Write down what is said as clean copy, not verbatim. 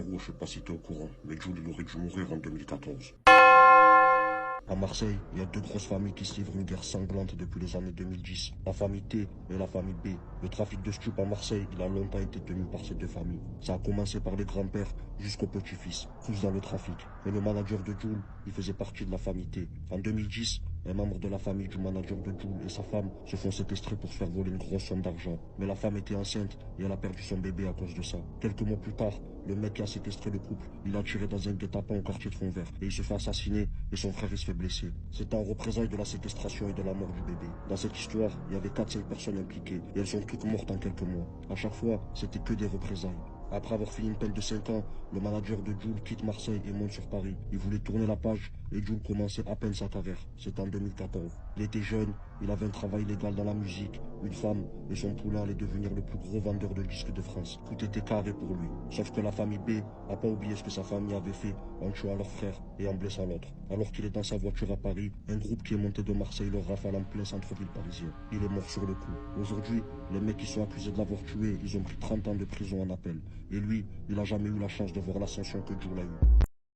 Frérot, je sais pas si t'es au courant, mais Jules il aurait dû mourir en 2014. À Marseille, il y a deux grosses familles qui se livrent une guerre sanglante depuis les années 2010. La famille T et la famille B. Le trafic de stup à Marseille, il a longtemps été tenu par ces deux familles. Ça a commencé par les grands-pères jusqu'aux petits-fils, tous dans le trafic. Et le manager de Jules, il faisait partie de la famille T. En 2010, un membre de la famille du manager de Jules et sa femme se font séquestrer pour se faire voler une grosse somme d'argent. Mais la femme était enceinte et elle a perdu son bébé à cause de ça. Quelques mois plus tard, le mec qui a séquestré le couple, il a tiré dans un guet-apens au quartier de Fontvert et il se fait assassiner et son frère il se fait blesser. C'était en représailles de la séquestration et de la mort du bébé. Dans cette histoire, il y avait 4-5 personnes impliquées et elles sont toutes mortes en quelques mois. À chaque fois, c'était que des représailles. Après avoir fini une peine de 5 ans, le manager de Jules quitte Marseille et monte sur Paris. Il voulait tourner la page et Jules commençait à peine sa carrière. C'était en 2014. Il était jeune, il avait un travail légal dans la musique, une femme et son poulain allait devenir le plus gros vendeur de disques de France. Tout était carré pour lui. Sauf que la famille B n'a pas oublié ce que sa famille avait fait en tuant leur frère et en blessant l'autre. Alors qu'il est dans sa voiture à Paris, un groupe qui est monté de Marseille le rafale en plein centre-ville parisien. Il est mort sur le coup. Aujourd'hui, les mecs qui sont accusés de l'avoir tué, ils ont pris 30 ans de prison en appel. Et lui, il n'a jamais eu la chance de voir l'ascension que Jules a eue.